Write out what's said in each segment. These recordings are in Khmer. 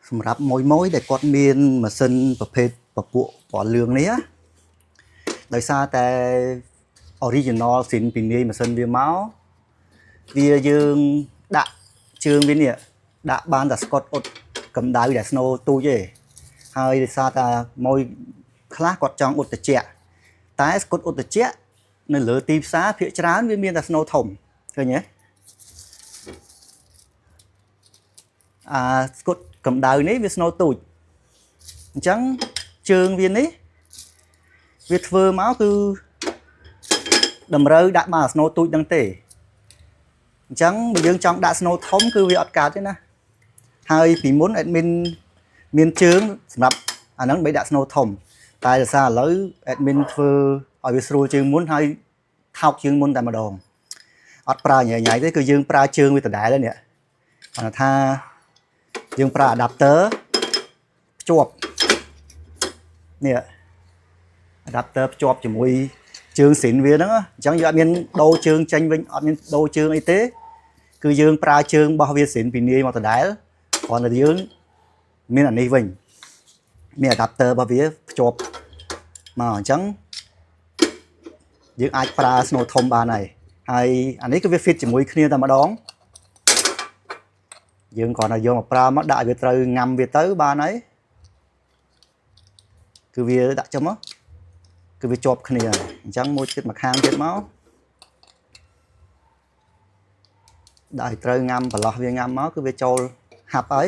សម្រាប់មួយដែលគាត់មានម៉ាស៊ីនប្រភេទពពួកពណ៌លឿងនេះដោយសារតែ original ស៊ីនពីនាយម៉ាស៊ីនវាមកវាយើងដាក់ជើងវានេះដាក់បានតែស្កុតអ៊ុតកម្ដៅដែល snow ទូចទេហើយដោយសារតែមួយខ្លះគាត់ចង់អ៊ុតត្រជាក់តែស្កុតអ៊ុតត្រជាក់នៅលើទីផ្សារភាគច្រើនវាមានតែ snow ធំឃើញទេស្កុតកម្ដៅនេះវា snow ទូចអញ្ចឹងជើងវានេះវាធ្វើមកគឺតម្រូវដាក់បាន snow ទូចហ្នឹងទេអញ្ចឹងបើយើងចង់ដាក់ snow ធំគឺវាអត់កើតទេណាហើយពីមុន admin មានជើងសម្រាប់អាហ្នឹងបីដាក់ snow ធំតែដោយសារឥឡូវ admin ធ្វើឲ្យវាស្រួលជើងមុនហើយថោកជើងមុនតែម្ដងអត់ប្រើញ៉ៃទេគឺយើងប្រើជើងវាដដែលនេះគាត់ថាយើងប្រើ adapter ភ្ជាប់នេះ adapter ភ្ជាប់ជាមួយជើងស៊ីនវាហ្នឹងអញ្ចឹងយើងអត់មានដូរជើងចេញវិញអត់មានដូរជើងអីទេគឺយើងប្រើជើងរបស់វាស៊ីនពីនាយមកដដែលគ្រាន់តែយើងមានអានេះវិញមាន adapter របស់វាភ្ជាប់មកអញ្ចឹងយើងអាចប្រើ snow ធំបានហើយអានេះគឺវា fit ជាមួយគ្នាតែម្ដងយើងគ្រាន់តែយកមកប្រើមកដាក់ឲ្យវាត្រូវញ៉ាំវាទៅបានហើយគឺវាដាក់ចំមកគឺវាជាប់គ្នាអញ្ចឹងមួយទៀតមកខាងទៀតមកដាក់ឲ្យត្រូវញ៉ាំប្រឡោះវាញ៉ាំមកគឺវាចូលហាប់ហើយ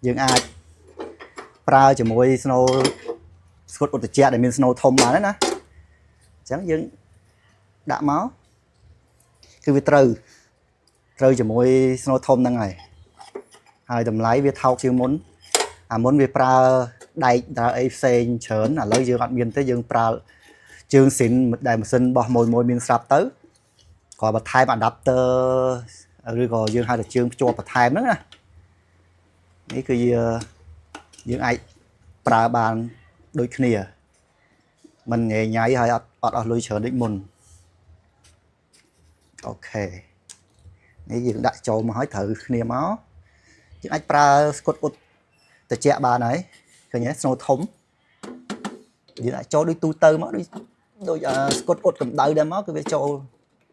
យើងអាចប្រើជាមួយ snow ស្កុតអ៊ុតត្រជាក់ដែលមាន snow ធំបានណាអញ្ចឹងយើងដាក់មកគឺវាត្រូវជាមួយ snow ធំហ្នឹងហើយតម្លៃវាថោកជាងមុនអាមុនវាប្រើដែកដើរអីផ្សេងច្រើនឥឡូវយើងអត់មានទេយើងប្រើជើងស៊ីនដែលម៉ាស៊ីនរបស់មួយមានស្រាប់ទៅគាត់បន្ថែម adapter ឬក៏យើងហៅថាជើងភ្ជាប់បន្ថែមហ្នឹងណានេះគឺយើងអាចប្រើបានដូចគ្នាមិនញ៉ៃហើយអត់អស់លុយច្រើនដូចមុនអូខេនេះយើងដាក់ចូលមកហើយត្រូវគ្នាមកយើងអាចប្រើស្កុតអ៊ុតត្រជាក់បានហើយឃើញទេ snow ធំយើងអាចចូលដូចទូទៅមកដូចស្កុតអ៊ុតកម្ដៅដែរមកគឺវាចូល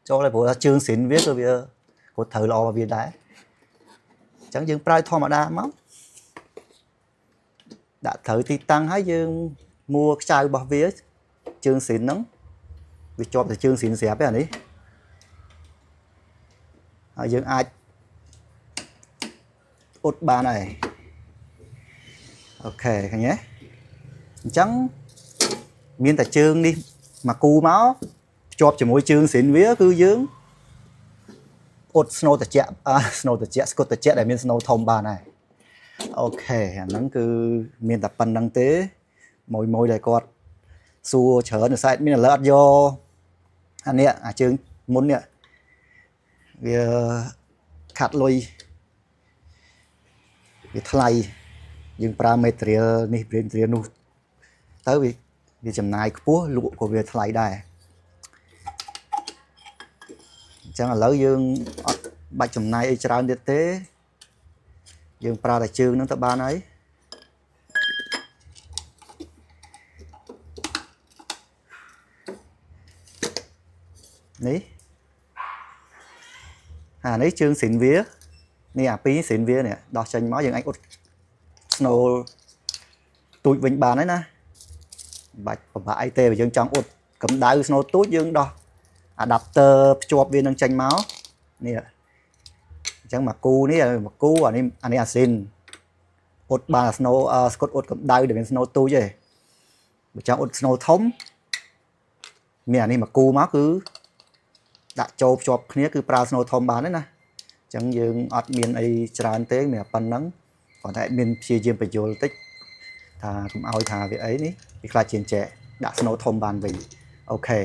ហើយព្រោះថាជើងស៊ីនវាគឺវាគាត់ត្រូវល្អមកវាដែរអញ្ចឹងយើងប្រើធម្មតាមកដាក់ត្រូវទីតាំងហើយយើងមួខ្ចៅរបស់វាជើងស៊ីនហ្នឹងវាជាប់តែជើងស៊ីនស្រាប់ទេអានេះហើយយើងអាចអ៊ុតបានហើយអូខេឃើញទេអញ្ចឹងមានតែជើងនេះមកគូមកភ្ជាប់ជាមួយជើងស៊ីនវាគឺយើងអ៊ុត snow ត្រជាក់ស្កុតត្រជាក់ដែលមាន snow ធំបានហើយអូខេអាហ្នឹងគឺមានតែប៉ុណ្្នឹងទេមួយដែលគាត់សួរច្រើននៅ site មានឥឡូវអត់យកអានេះអាជើងមុននេះវាខាត់លុយវាថ្លៃយើងប្រើ material នេះ material នោះទៅវាចំណាយខ្ពស់លក់ក៏វាថ្លៃដែរអញ្ចឹងឥឡូវយើងអត់បាច់ចំណាយអីច្រើនទៀតទេយើងប្រើតែជើងហ្នឹងទៅបានហើយនេះអានេះជើងស៊ីនវានេះអាពីរស៊ីនវានេះដោះចេញមកយើងអាចអ៊ុត snow ទូចវិញបានហើយណាបាច់ពិបាកអីទេបើយើងចង់អ៊ុតកម្ដៅ snow ទូចយើងដោះ adapter ភ្ជាប់វានឹងចេញមកនេះអញ្ចឹងមកគូនេះមកគូអានេះអាស៊ីនអ៊ុតបាន snow ស្កុតអ៊ុតកម្ដៅដែលមាន snow ទូចទេបើចង់អ៊ុត snow ធំមានអានេះមកគូមកគឺដាក់ចូលភ្ជាប់គ្នាគឺប្រើ snow ធំបានទេណាអញ្ចឹងយើងអត់មានអីច្រើនទេមានតែប៉ុណ្្នឹងគ្រាន់តែមានព្យាយាមបញ្យល់តិចថាកុំឲ្យថាវាអីនេះវាខ្លាចជាងចែកដាក់ snow ធំបានវិញអូខេ